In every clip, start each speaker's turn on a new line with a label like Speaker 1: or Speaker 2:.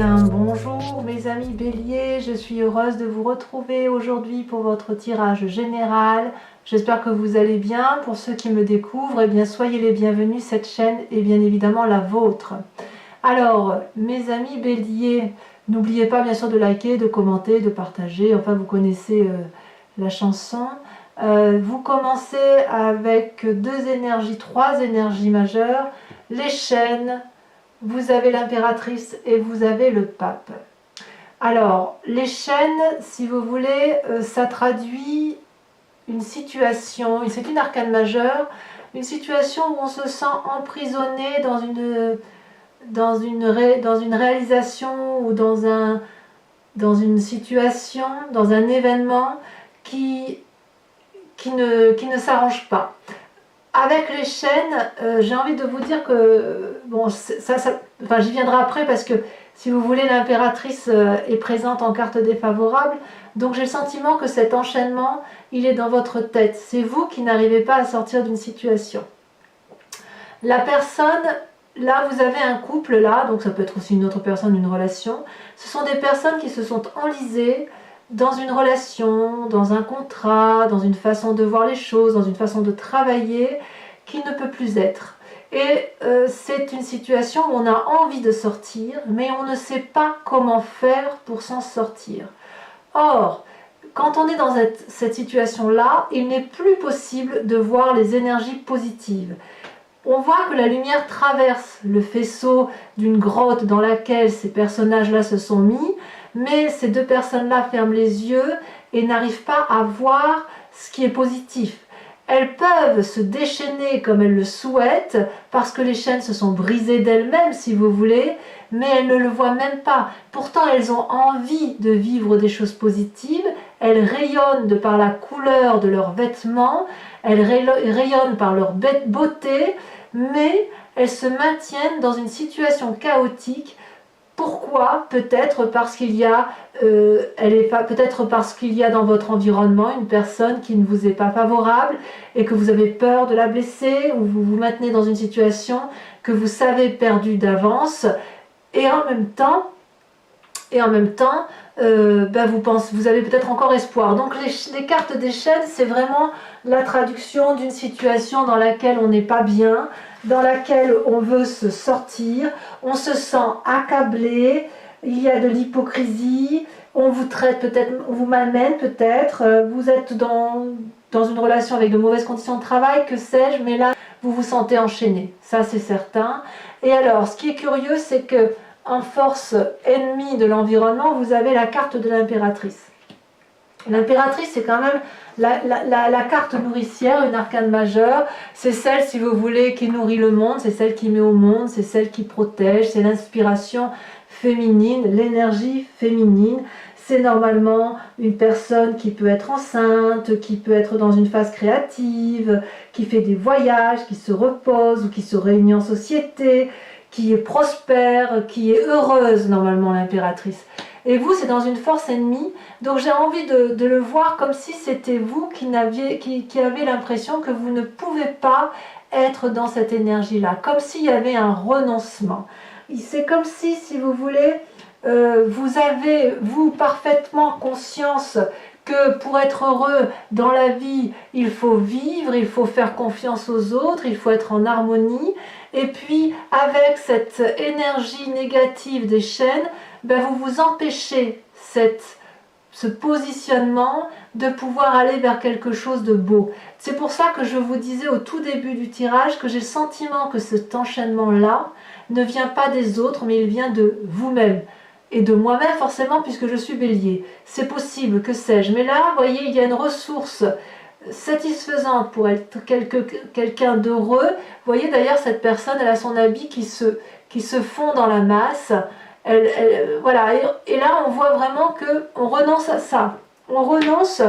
Speaker 1: bien, bonjour mes amis Bélier, je suis heureuse de vous retrouver aujourd'hui pour votre tirage général. J'espère que vous allez bien. Pour ceux qui me découvrent, eh bien, soyez les bienvenus, cette chaîne est bien évidemment la vôtre. Alors, mes amis Bélier, n'oubliez pas bien sûr de liker, de commenter, de partager, enfin vous connaissez la chanson. Vous commencez avec trois énergies majeures, les chênes, vous avez l'impératrice et vous avez le pape. Alors, les chênes, si vous voulez, ça traduit une situation, c'est une arcane majeure, une situation où on se sent emprisonné dans une réalisation ou dans une situation, dans un événement qui ne s'arrange pas. Avec les chênes, j'ai envie de vous dire que, bon, j'y viendrai après parce que, si vous voulez, l'impératrice est présente en carte défavorable. Donc j'ai le sentiment que cet enchaînement, il est dans votre tête. C'est vous qui n'arrivez pas à sortir d'une situation. La personne, là vous avez un couple, là, donc ça peut être aussi une autre personne, une relation. Ce sont des personnes qui se sont enlisées dans une relation, dans un contrat, dans une façon de voir les choses, dans une façon de travailler qui ne peut plus être. Et c'est une situation où on a envie de sortir, mais on ne sait pas comment faire pour s'en sortir. Or, quand on est dans cette situation-là, il n'est plus possible de voir les énergies positives. On voit que la lumière traverse le faisceau d'une grotte dans laquelle ces personnages-là se sont mis, mais ces deux personnes-là ferment les yeux et n'arrivent pas à voir ce qui est positif. Elles peuvent se déchaîner comme elles le souhaitent, parce que les chaînes se sont brisées d'elles-mêmes, si vous voulez, mais elles ne le voient même pas. Pourtant, elles ont envie de vivre des choses positives, elles rayonnent de par la couleur de leurs vêtements, elles rayonnent par leur beauté, mais elles se maintiennent dans une situation chaotique. Pourquoi? Peut-être parce qu'il y a, peut-être parce qu'il y a dans votre environnement une personne qui ne vous est pas favorable et que vous avez peur de la blesser, ou vous vous maintenez dans une situation que vous savez perdue d'avance, et en même temps, vous avez peut-être encore espoir. Donc les cartes des chênes, c'est vraiment la traduction d'une situation dans laquelle on n'est pas bien, dans laquelle on veut se sortir, on se sent accablé, il y a de l'hypocrisie, on vous traite peut-être, on vous malmène peut-être, vous êtes dans une relation avec de mauvaises conditions de travail, que sais-je, mais là vous vous sentez enchaîné, ça c'est certain. Et alors, ce qui est curieux, c'est que en force ennemie de l'environnement, vous avez la carte de l'impératrice. L'impératrice, c'est quand même la carte nourricière, une arcane majeure. C'est celle, si vous voulez, qui nourrit le monde, c'est celle qui met au monde, c'est celle qui protège, c'est l'inspiration féminine, l'énergie féminine. C'est normalement une personne qui peut être enceinte, qui peut être dans une phase créative, qui fait des voyages, qui se repose ou qui se réunit en société, qui est prospère, qui est heureuse, normalement, l'impératrice. Et vous, c'est dans une force ennemie, donc j'ai envie de le voir comme si c'était vous qui avez l'impression que vous ne pouvez pas être dans cette énergie-là, comme s'il y avait un renoncement. C'est comme si vous voulez, vous avez, vous, parfaitement conscience que pour être heureux dans la vie, il faut vivre, il faut faire confiance aux autres, il faut être en harmonie. Et puis, avec cette énergie négative des chaînes, vous vous empêchez ce positionnement de pouvoir aller vers quelque chose de beau. C'est pour ça que je vous disais au tout début du tirage que j'ai le sentiment que cet enchaînement-là ne vient pas des autres, mais il vient de vous-même. Et de moi-même forcément, puisque je suis bélier. C'est possible, que sais-je. Mais là, vous voyez, il y a une ressource satisfaisante pour être quelqu'un d'heureux. Vous voyez d'ailleurs, cette personne, elle a son habit qui se fond dans la masse. Voilà. Et là, on voit vraiment qu'on renonce à ça. On renonce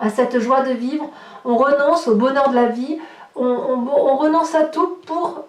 Speaker 1: à cette joie de vivre. On renonce au bonheur de la vie. On renonce à tout pour...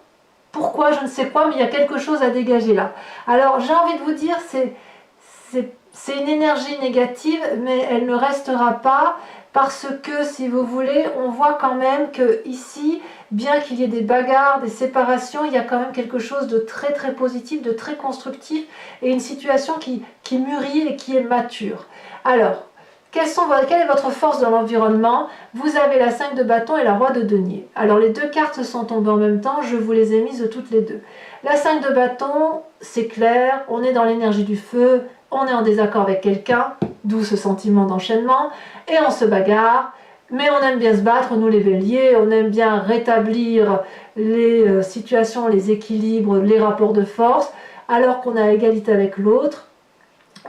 Speaker 1: Pourquoi, je ne sais quoi, mais il y a quelque chose à dégager là. Alors, j'ai envie de vous dire, c'est une énergie négative, mais elle ne restera pas. parce que, si vous voulez, on voit quand même que ici, bien qu'il y ait des bagarres, des séparations, il y a quand même quelque chose de très très positif, de très constructif, et une situation qui mûrit et qui est mature. Alors, quelle est votre force dans l'environnement? Vous avez la 5 de bâton et la roi de denier. Alors les deux cartes sont tombées en même temps, je vous les ai mises toutes les deux. La 5 de bâton, c'est clair, on est dans l'énergie du feu, on est en désaccord avec quelqu'un, d'où ce sentiment d'enchaînement, et on se bagarre, mais on aime bien se battre, nous les béliers, on aime bien rétablir les situations, les équilibres, les rapports de force, alors qu'on a égalité avec l'autre.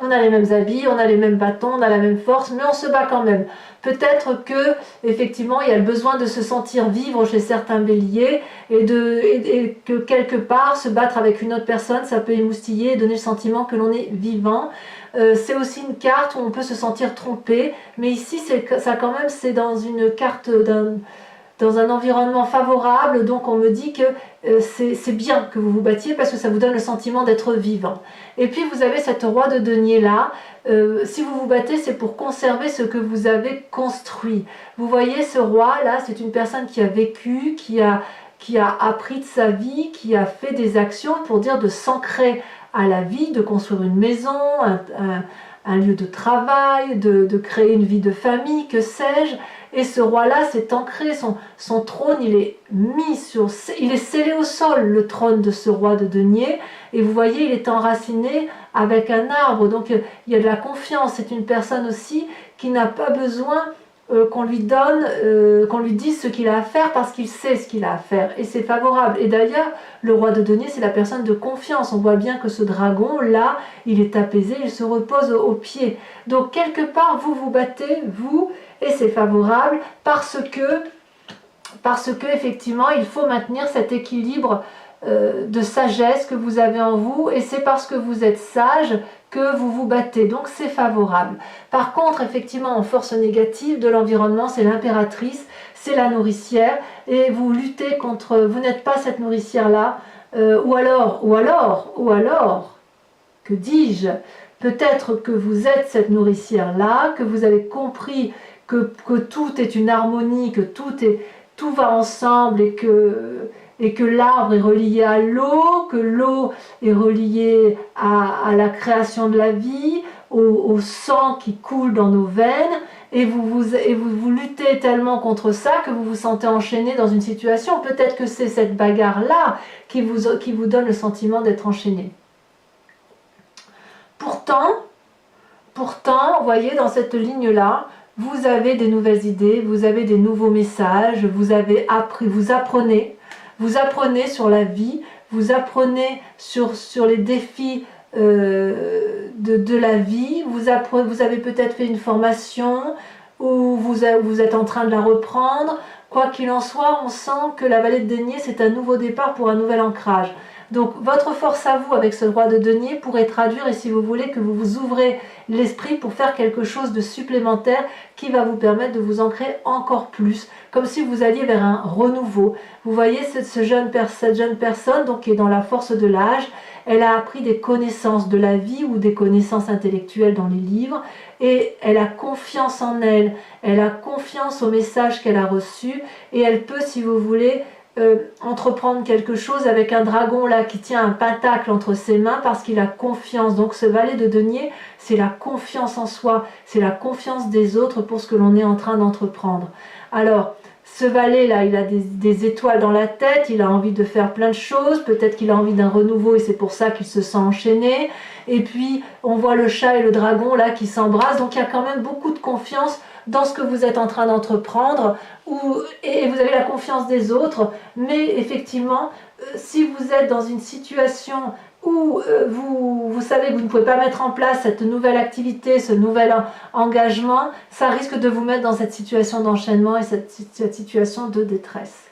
Speaker 1: On a les mêmes habits, on a les mêmes bâtons, on a la même force, mais on se bat quand même. Peut-être que, effectivement, il y a le besoin de se sentir vivre chez certains béliers et que quelque part, se battre avec une autre personne, ça peut émoustiller et donner le sentiment que l'on est vivant. C'est aussi une carte où on peut se sentir trompé, mais ici, ça quand même, c'est dans une carte dans un environnement favorable, donc on me dit que c'est bien que vous vous battiez parce que ça vous donne le sentiment d'être vivant. Et puis vous avez cette roi de denier là, si vous vous battez, c'est pour conserver ce que vous avez construit. Vous voyez ce roi là, c'est une personne qui a vécu, qui a appris de sa vie, qui a fait des actions pour dire de s'ancrer à la vie, de construire une maison, un lieu de travail, de créer une vie de famille, que sais-je. Et ce roi-là s'est ancré, son trône, il est scellé au sol, le trône de ce roi de denier. Et vous voyez, il est enraciné avec un arbre. Donc il y a de la confiance. C'est une personne aussi qui n'a pas besoin qu'on lui dise ce qu'il a à faire parce qu'il sait ce qu'il a à faire. Et c'est favorable. Et d'ailleurs, le roi de denier, c'est la personne de confiance. On voit bien que ce dragon, là, il est apaisé, il se repose au pied. Donc quelque part, vous vous battez, vous, et c'est favorable parce que effectivement, il faut maintenir cet équilibre de sagesse que vous avez en vous, et c'est parce que vous êtes sage que vous vous battez, donc c'est favorable. Par contre, effectivement, en force négative de l'environnement, c'est l'impératrice, c'est la nourricière, et vous luttez contre, vous n'êtes pas cette nourricière-là, ou alors, que dis-je, peut-être que vous êtes cette nourricière-là, que vous avez compris que tout est une harmonie, que tout va ensemble et que l'arbre est relié à l'eau, que l'eau est reliée à la création de la vie, au sang qui coule dans nos veines, et vous luttez tellement contre ça que vous vous sentez enchaîné dans une situation. Peut-être que c'est cette bagarre-là qui vous donne le sentiment d'être enchaîné. Pourtant, vous voyez, dans cette ligne-là, vous avez des nouvelles idées, vous avez des nouveaux messages, vous apprenez sur la vie, vous apprenez sur les défis de la vie, vous avez peut-être fait une formation ou vous êtes en train de la reprendre. Quoi qu'il en soit, on sent que la vallée de denier, c'est un nouveau départ pour un nouvel ancrage. Donc votre force à vous avec ce roi de denier pourrait traduire, et si vous voulez, que vous vous ouvrez l'esprit pour faire quelque chose de supplémentaire qui va vous permettre de vous ancrer encore plus, comme si vous alliez vers un renouveau. Vous voyez cette jeune personne donc, qui est dans la force de l'âge, elle a appris des connaissances de la vie ou des connaissances intellectuelles dans les livres, et elle a confiance en elle, elle a confiance au message qu'elle a reçu, et elle peut, si vous voulez, entreprendre quelque chose avec un dragon là qui tient un pentacle entre ses mains parce qu'il a confiance. Donc ce valet de denier, c'est la confiance en soi, c'est la confiance des autres pour ce que l'on est en train d'entreprendre. Alors ce valet là, il a des étoiles dans la tête, il a envie de faire plein de choses, peut-être qu'il a envie d'un renouveau et c'est pour ça qu'il se sent enchaîné. Et puis on voit le chat et le dragon là qui s'embrassent, donc il y a quand même beaucoup de confiance dans ce que vous êtes en train d'entreprendre, et vous avez la confiance des autres, mais effectivement, si vous êtes dans une situation où vous savez que vous ne pouvez pas mettre en place cette nouvelle activité, ce nouvel engagement, ça risque de vous mettre dans cette situation d'enchaînement et cette situation de détresse.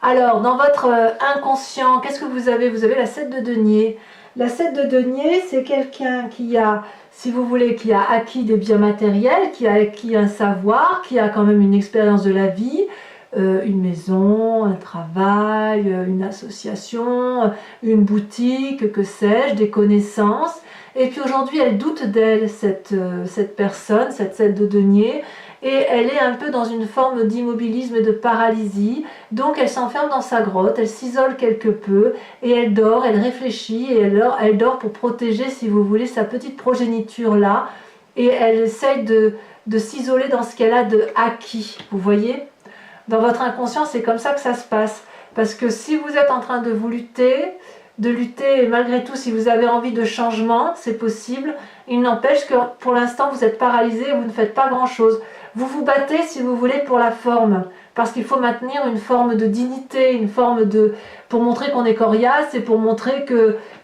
Speaker 1: Alors, dans votre inconscient, qu'est-ce que vous avez? Vous avez la 7 de denier. La 7 de denier, c'est quelqu'un qui a, si vous voulez, qui a acquis des biens matériels, qui a acquis un savoir, qui a quand même une expérience de la vie, une maison, un travail, une association, une boutique, que sais-je, des connaissances. Et puis aujourd'hui, elle doute d'elle, cette personne, cette 7 de denier, et elle est un peu dans une forme d'immobilisme et de paralysie. Donc elle s'enferme dans sa grotte, elle s'isole quelque peu, et elle dort, elle réfléchit, et elle dort pour protéger, si vous voulez, sa petite progéniture là, et elle essaye de s'isoler dans ce qu'elle a de acquis, vous voyez. Dans votre inconscient, c'est comme ça que ça se passe. Parce que si vous êtes en train de lutter, et malgré tout, si vous avez envie de changement, c'est possible. Il n'empêche que pour l'instant, vous êtes paralysé et vous ne faites pas grand-chose. Vous vous battez, si vous voulez, pour la forme. Parce qu'il faut maintenir une forme de dignité, une forme de... pour montrer qu'on est coriace et pour montrer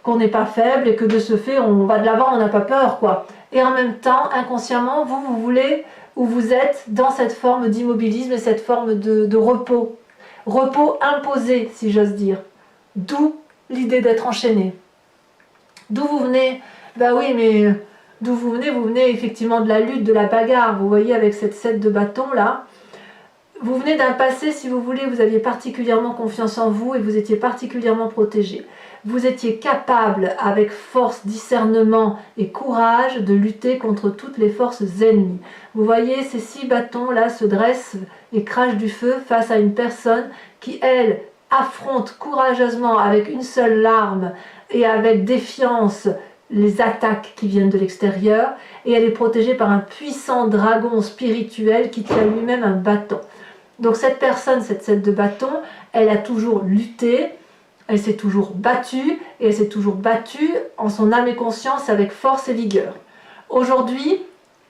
Speaker 1: qu'on n'est pas faible et que de ce fait, on va de l'avant, on n'a pas peur, quoi. Et en même temps, inconsciemment, vous voulez... où vous êtes dans cette forme d'immobilisme et cette forme de repos. Repos imposé, si j'ose dire. D'où l'idée d'être enchaîné. D'où vous venez? Bah oui, mais d'où vous venez effectivement de la lutte, de la bagarre. Vous voyez, avec cette 7 de bâton là. Vous venez d'un passé, si vous voulez, vous aviez particulièrement confiance en vous et vous étiez particulièrement protégé. Vous étiez capable, avec force, discernement et courage, de lutter contre toutes les forces ennemies. Vous voyez, ces 6 bâtons-là se dressent et crachent du feu face à une personne qui, elle, affronte courageusement avec une seule larme et avec défiance les attaques qui viennent de l'extérieur, et elle est protégée par un puissant dragon spirituel qui tient lui-même un bâton. Donc cette personne, cette 7 de bâton, elle a toujours lutté, elle s'est toujours battue, et elle s'est toujours battue en son âme et conscience avec force et vigueur. Aujourd'hui,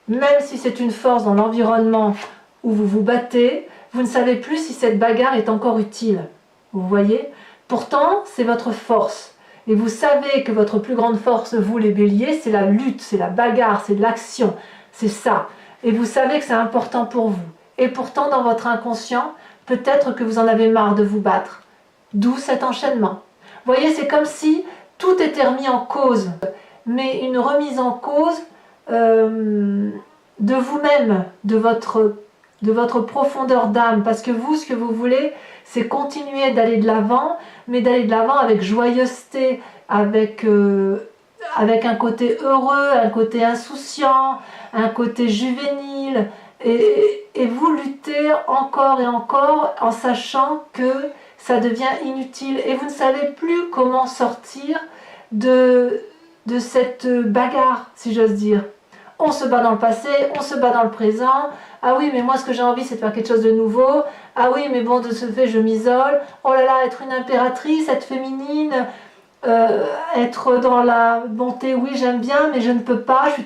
Speaker 1: même si c'est une force dans l'environnement où vous vous battez, vous ne savez plus si cette bagarre est encore utile. Vous voyez? Pourtant, c'est votre force. Et vous savez que votre plus grande force, vous les béliers, c'est la lutte, c'est la bagarre, c'est l'action. C'est ça. Et vous savez que c'est important pour vous. Et pourtant, dans votre inconscient, peut-être que vous en avez marre de vous battre. D'où cet enchaînement. Vous voyez, c'est comme si tout était remis en cause. Mais une remise en cause de vous-même, de votre profondeur d'âme. Parce que vous, ce que vous voulez, c'est continuer d'aller de l'avant, mais d'aller de l'avant avec joyeuseté, avec un côté heureux, un côté insouciant, un côté juvénile. Et vous luttez encore et encore en sachant que ça devient inutile. Et vous ne savez plus comment sortir de cette bagarre, si j'ose dire. On se bat dans le passé, on se bat dans le présent. Ah oui, mais moi ce que j'ai envie c'est de faire quelque chose de nouveau. Ah oui, mais bon, de ce fait je m'isole. Oh là là, être une impératrice, être féminine, être dans la bonté, oui j'aime bien, mais je ne peux pas, je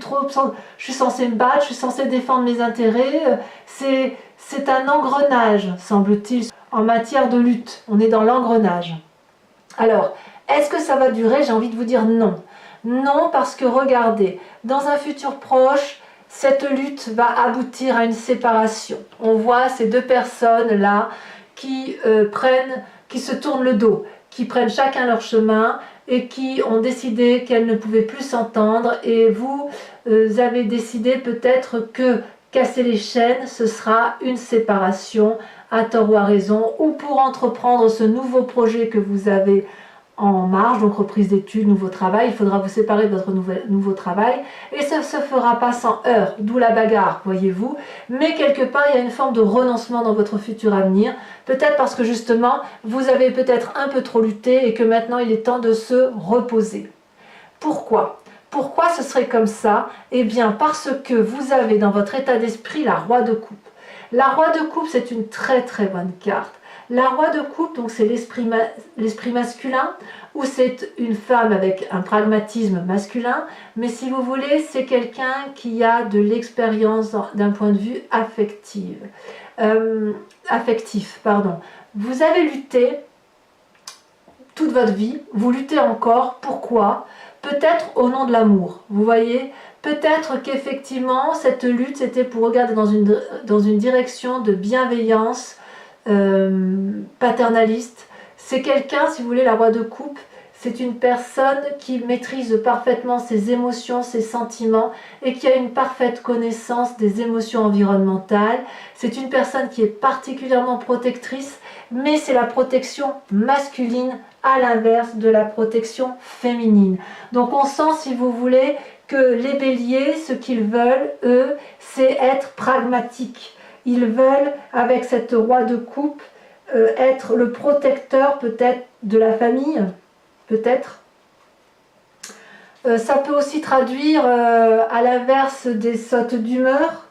Speaker 1: suis censée me battre, je suis censée défendre mes intérêts. C'est un engrenage, semble-t-il, en matière de lutte. On est dans l'engrenage. Alors, est-ce que ça va durer? J'ai envie de vous dire non. Non, parce que regardez, dans un futur proche, cette lutte va aboutir à une séparation. On voit ces 2 personnes-là qui se tournent le dos, qui prennent chacun leur chemin et qui ont décidé qu'elles ne pouvaient plus s'entendre. Et vous avez décidé peut-être que casser les chaînes, ce sera une séparation, à tort ou à raison, ou pour entreprendre ce nouveau projet que vous avez en marche, donc reprise d'études, nouveau travail, il faudra vous séparer de votre nouveau travail, et ça ne se fera pas sans heurts, d'où la bagarre, voyez-vous, mais quelque part il y a une forme de renoncement dans votre futur avenir, peut-être parce que justement vous avez peut-être un peu trop lutté et que maintenant il est temps de se reposer. Pourquoi ? Pourquoi ce serait comme ça? Eh bien parce que vous avez dans votre état d'esprit la roi de coupe. La roi de coupe, c'est une très très bonne carte. La roi de coupe, donc c'est l'esprit masculin, ou c'est une femme avec un pragmatisme masculin, mais si vous voulez, c'est quelqu'un qui a de l'expérience d'un point de vue affectif. Vous avez lutté toute votre vie, vous luttez encore, pourquoi? Peut-être au nom de l'amour, vous voyez? Peut-être qu'effectivement, cette lutte, c'était pour regarder dans une direction de bienveillance paternaliste. C'est quelqu'un, si vous voulez, la roi de coupe, c'est une personne qui maîtrise parfaitement ses émotions, ses sentiments et qui a une parfaite connaissance des émotions environnementales. C'est une personne qui est particulièrement protectrice, mais c'est la protection masculine à l'inverse de la protection féminine. Donc on sent, si vous voulez, que les béliers, ce qu'ils veulent, eux, c'est être pragmatiques. Ils veulent, avec cette roi de coupe, être le protecteur peut-être de la famille, peut-être. Ça peut aussi traduire à l'inverse des sautes d'humeur,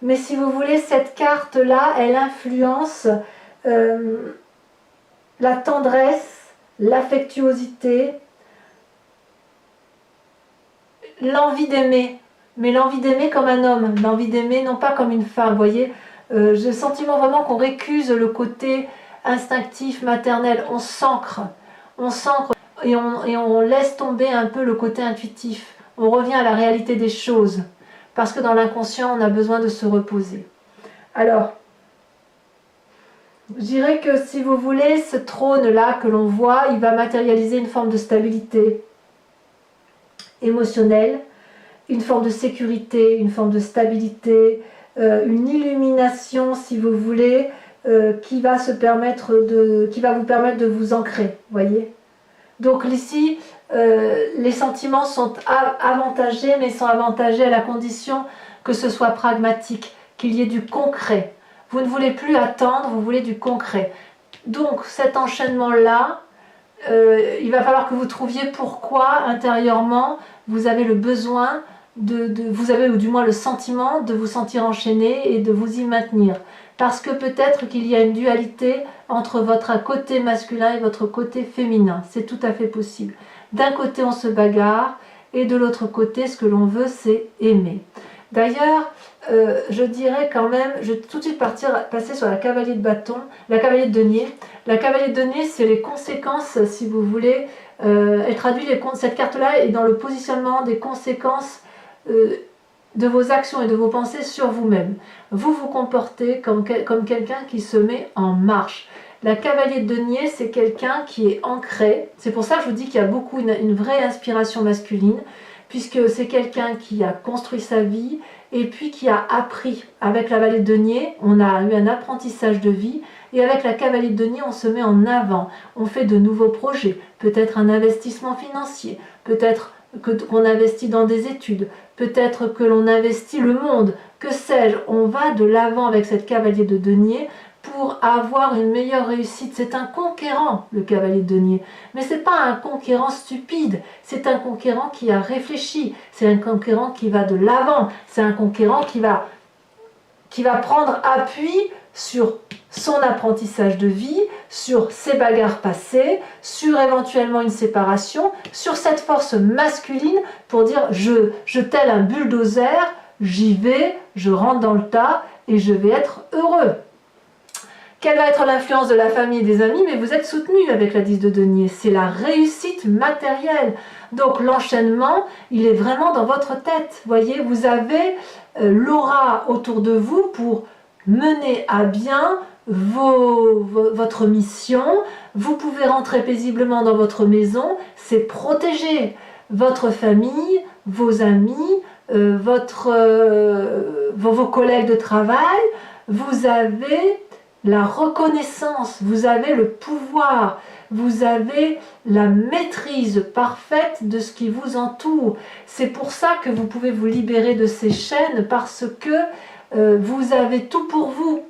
Speaker 1: mais si vous voulez, cette carte-là, elle influence la tendresse, l'affectuosité, l'envie d'aimer, mais l'envie d'aimer comme un homme, l'envie d'aimer non pas comme une femme, vous voyez. J'ai le sentiment vraiment qu'on récuse le côté instinctif, maternel, on s'ancre et on laisse tomber un peu le côté intuitif. On revient à la réalité des choses, parce que dans l'inconscient, on a besoin de se reposer. Alors, je dirais que si vous voulez, ce trône-là que l'on voit, il va matérialiser une forme de stabilité émotionnelle, une forme de sécurité, une forme de stabilité, une illumination, si vous voulez, qui va vous permettre de vous ancrer, voyez. Donc ici, les sentiments sont avantagés, mais sont avantagés à la condition que ce soit pragmatique, qu'il y ait du concret. Vous ne voulez plus attendre, vous voulez du concret. Donc cet enchaînement-là, il va falloir que vous trouviez pourquoi intérieurement vous avez le besoin vous avez ou du moins le sentiment de vous sentir enchaîné et de vous y maintenir. Parce que peut-être qu'il y a une dualité entre votre côté masculin et votre côté féminin. C'est tout à fait possible. D'un côté on se bagarre et de l'autre côté ce que l'on veut c'est aimer. D'ailleurs, je dirais quand même, je vais tout de suite passer sur la cavalier de bâton, la cavalier de denier. La cavalier de denier, c'est les conséquences, si vous voulez, elle traduit cette carte-là est dans le positionnement des conséquences de vos actions et de vos pensées sur vous-même. Vous vous comportez comme quelqu'un qui se met en marche. La cavalier de denier, c'est quelqu'un qui est ancré. C'est pour ça que je vous dis qu'il y a beaucoup une vraie inspiration masculine, puisque c'est quelqu'un qui a construit sa vie et puis qui a appris. Avec la cavalier de denier, on a eu un apprentissage de vie, et avec la cavalier de denier, on se met en avant. On fait de nouveaux projets, peut-être un investissement financier, peut-être qu'on investit dans des études, peut-être que l'on investit le monde, que sais-je. On va de l'avant avec cette cavalier de denier pour avoir une meilleure réussite. C'est un conquérant, le cavalier de denier. Mais ce n'est pas un conquérant stupide, c'est un conquérant qui a réfléchi, c'est un conquérant qui va de l'avant, c'est un conquérant qui va prendre appui sur son apprentissage de vie, sur ses bagarres passées, sur éventuellement une séparation, sur cette force masculine pour dire je tel un bulldozer, j'y vais, je rentre dans le tas et je vais être heureux. Quelle va être l'influence de la famille et des amis? Mais vous êtes soutenu avec la 10 de denier, c'est la réussite matérielle. Donc l'enchaînement, il est vraiment dans votre tête. Voyez, vous avez l'aura autour de vous pour mener à bien votre mission. Vous pouvez rentrer paisiblement dans votre maison, c'est protéger votre famille, vos amis, vos collègues de travail. Vous avez la reconnaissance, vous avez le pouvoir, vous avez la maîtrise parfaite de ce qui vous entoure. C'est pour ça que vous pouvez vous libérer de ces chaînes, parce que vous avez tout pour vous,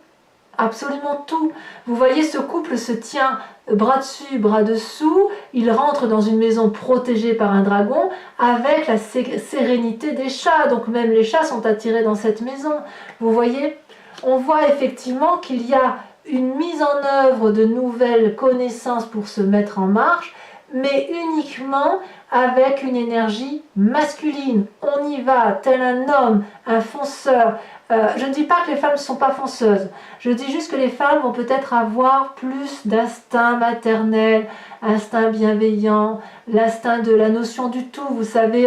Speaker 1: absolument tout. Vous voyez, ce couple se tient bras dessus, bras dessous, il rentre dans une maison protégée par un dragon avec la sérénité des chats, donc même les chats sont attirés dans cette maison. Vous voyez, on voit effectivement qu'il y a une mise en œuvre de nouvelles connaissances pour se mettre en marche, mais uniquement avec une énergie masculine. On y va tel un homme, un fonceur. Je ne dis pas que les femmes ne sont pas fonceuses, je dis juste que les femmes vont peut-être avoir plus d'instinct maternel, instinct bienveillant, l'instinct de la notion du tout. Vous savez,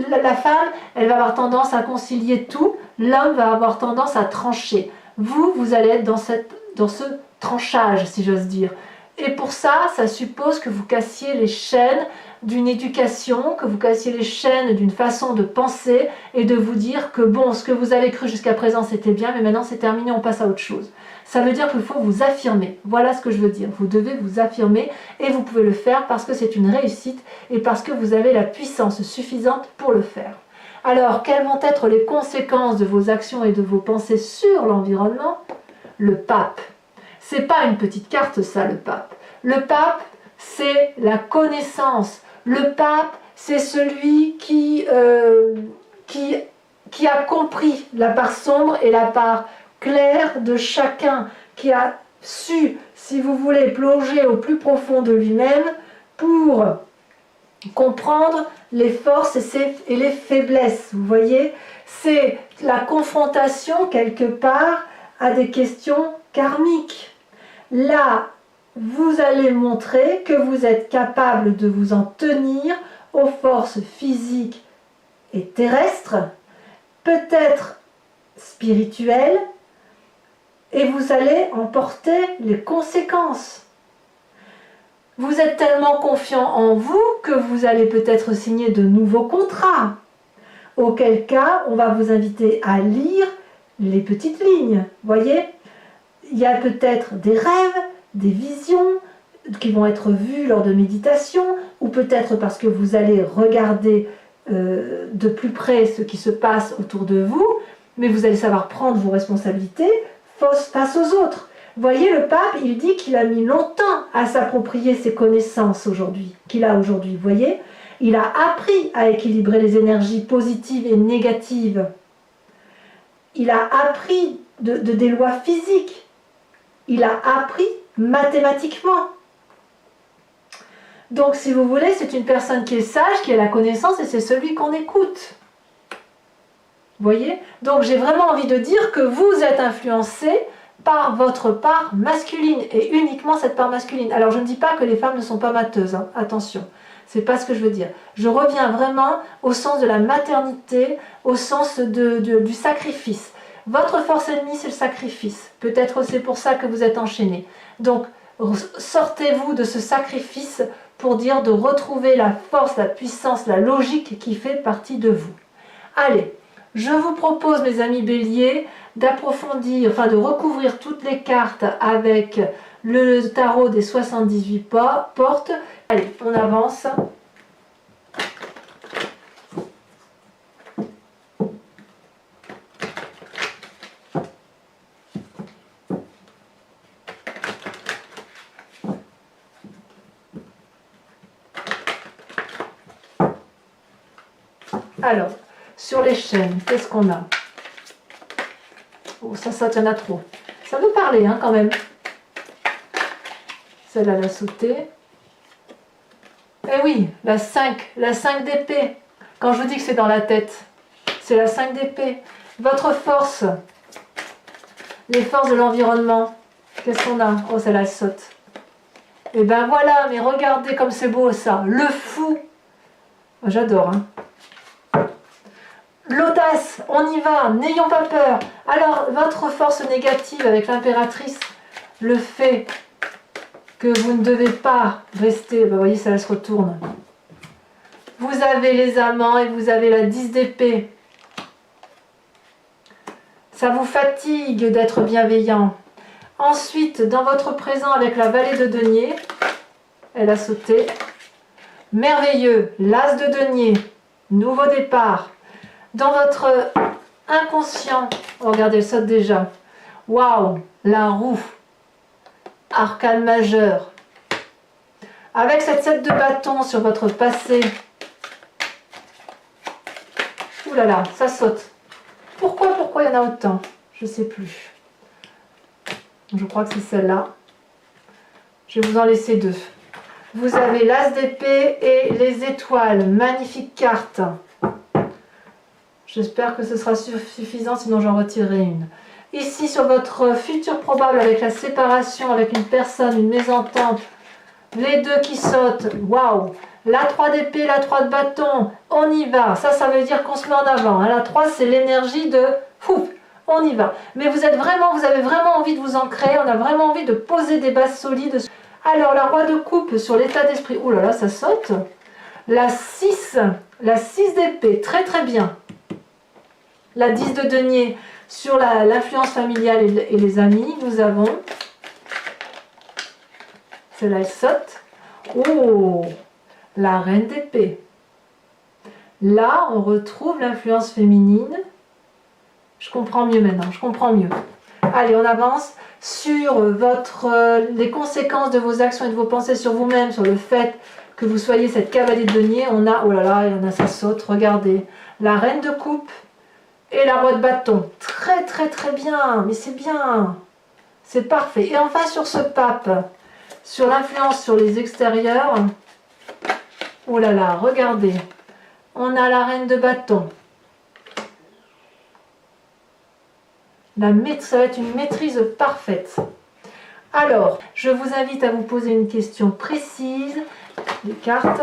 Speaker 1: la femme, elle va avoir tendance à concilier tout, l'homme va avoir tendance à trancher. Vous allez être dans ce tranchage, si j'ose dire. Et pour ça, ça suppose que vous cassiez les chaînes d'une éducation, que vous cassiez les chaînes d'une façon de penser et de vous dire que bon, ce que vous avez cru jusqu'à présent c'était bien, mais maintenant c'est terminé, on passe à autre chose. Ça veut dire qu'il faut vous affirmer. Voilà ce que je veux dire. Vous devez vous affirmer et vous pouvez le faire parce que c'est une réussite et parce que vous avez la puissance suffisante pour le faire. Alors, quelles vont être les conséquences de vos actions et de vos pensées sur l'environnement? Le pape. C'est pas une petite carte ça, le pape. Le pape, c'est la connaissance. Le pape, c'est celui qui a compris la part sombre et la part claire de chacun, qui a su, si vous voulez, plonger au plus profond de lui-même pour comprendre les forces et les faiblesses. Vous voyez, c'est la confrontation quelque part à des questions karmiques. Là, vous allez montrer que vous êtes capable de vous en tenir aux forces physiques et terrestres, peut-être spirituelles, et vous allez en porter les conséquences. Vous êtes tellement confiant en vous que vous allez peut-être signer de nouveaux contrats. Auquel cas, on va vous inviter à lire les petites lignes. Voyez, il y a peut-être des rêves, des visions qui vont être vues lors de méditation, ou peut-être parce que vous allez regarder de plus près ce qui se passe autour de vous, mais vous allez savoir prendre vos responsabilités face aux autres. Voyez, le pape, il dit qu'il a mis longtemps à s'approprier ses connaissances aujourd'hui, qu'il a aujourd'hui. Voyez, il a appris à équilibrer les énergies positives et négatives. Il a appris des lois physiques. Il a appris mathématiquement. Donc, si vous voulez, c'est une personne qui est sage, qui a la connaissance, et c'est celui qu'on écoute. Voyez? Donc, j'ai vraiment envie de dire que vous êtes influencé par votre part masculine, et uniquement cette part masculine. Alors, je ne dis pas que les femmes ne sont pas mateuses, hein, attention. C'est pas ce que je veux dire. Je reviens vraiment au sens de la maternité, au sens du sacrifice. Votre force ennemie, c'est le sacrifice. Peut-être c'est pour ça que vous êtes enchaînés. Donc, sortez-vous de ce sacrifice pour dire de retrouver la force, la puissance, la logique qui fait partie de vous. Allez, je vous propose, mes amis béliers, d'approfondir, enfin de recouvrir toutes les cartes avec le tarot des 78 portes. Allez, on avance. Alors, sur les chaînes, qu'est-ce qu'on a? Oh, ça tient à trop. Ça veut parler, hein, quand même. Celle-là, elle a sauté. Eh oui, la 5 d'épée. Quand je vous dis que c'est dans la tête, c'est la 5 d'épée. Votre force, les forces de l'environnement. Qu'est-ce qu'on a? Oh, celle-là, elle saute. Et ben voilà, mais regardez comme c'est beau, ça. Le fou. J'adore, hein. L'audace, on y va, n'ayons pas peur. Alors, votre force négative avec l'impératrice, le fait que vous ne devez pas rester, vous voyez, ça se retourne. Vous avez les amants et vous avez la 10 d'épée. Ça vous fatigue d'être bienveillant. Ensuite, dans votre présent avec la vallée de denier, elle a sauté. Merveilleux, l'as de denier, nouveau départ. Dans votre inconscient, oh, regardez, elle saute déjà. Waouh, la roue, arcane majeur. Avec cette 7 de bâton sur votre passé. Ouh là là, ça saute. Pourquoi il y en a autant? Je ne sais plus. Je crois que c'est celle-là. Je vais vous en laisser deux. Vous avez l'as d'épée et les étoiles. Magnifique carte. J'espère que ce sera suffisant, sinon j'en retirerai une. Ici, sur votre futur probable avec la séparation, avec une personne, une mésentente, les deux qui sautent, waouh! La 3 d'épée, la 3 de bâton, on y va. Ça veut dire qu'on se met en avant. La 3, c'est l'énergie de ouf, on y va. Mais vous avez vraiment envie de vous ancrer, on a vraiment envie de poser des bases solides. Alors, la roi de coupe sur l'état d'esprit. Ouh là là, ça saute. La 6 d'épée, très très bien. La 10 de denier sur l'influence familiale et les amis. Nous avons, celle-là elle saute. Oh, la reine d'épée. Là, on retrouve l'influence féminine. Je comprends mieux maintenant, je comprends mieux. Allez, on avance sur les conséquences de vos actions et de vos pensées sur vous-même, sur le fait que vous soyez cette cavalier de denier. On a, oh là là, il y en a, ça saute, regardez. La reine de coupe et la roi de bâton. Très très très bien, mais c'est bien. C'est parfait. Et enfin sur ce pape, sur l'influence sur les extérieurs. Oh là là, regardez. On a la reine de bâton. Ça va être une maîtrise parfaite. Alors, je vous invite à vous poser une question précise. Les cartes.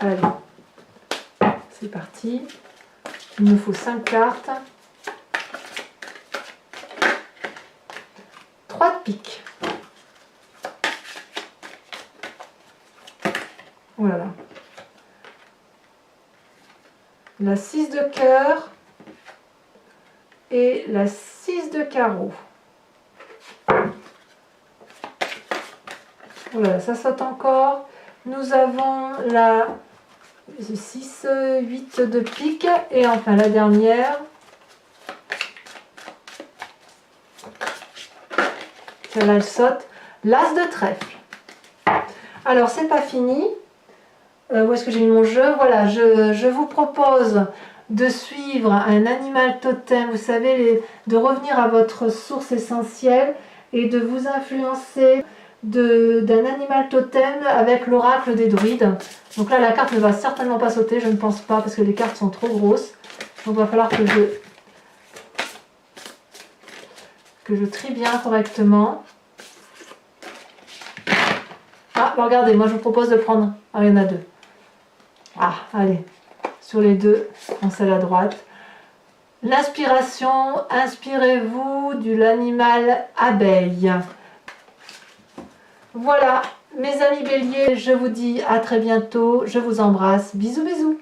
Speaker 1: Allez, c'est parti. Il me faut 5 cartes. 3 de pique. Voilà. La 6 de cœur et la 6 de carreau. Voilà, ça saute encore. Nous avons la 6, 8 de pique et enfin la dernière. Celle-là, elle saute. L'as de trèfle. Alors, c'est pas fini. Où est-ce que j'ai mis mon jeu? Voilà, je vous propose de suivre un animal totem, vous savez, de revenir à votre source essentielle et de vous influencer d'un animal totem avec l'oracle des druides. Donc là, la carte ne va certainement pas sauter, je ne pense pas, parce que les cartes sont trop grosses. Donc il va falloir que je trie bien correctement. Ah, regardez, moi je vous propose de prendre... Ah, il y en a 2. Ah, allez, sur les 2, on celle à droite. L'inspiration, inspirez-vous de l'animal abeille. Voilà, mes amis béliers, je vous dis à très bientôt. Je vous embrasse. Bisous, bisous.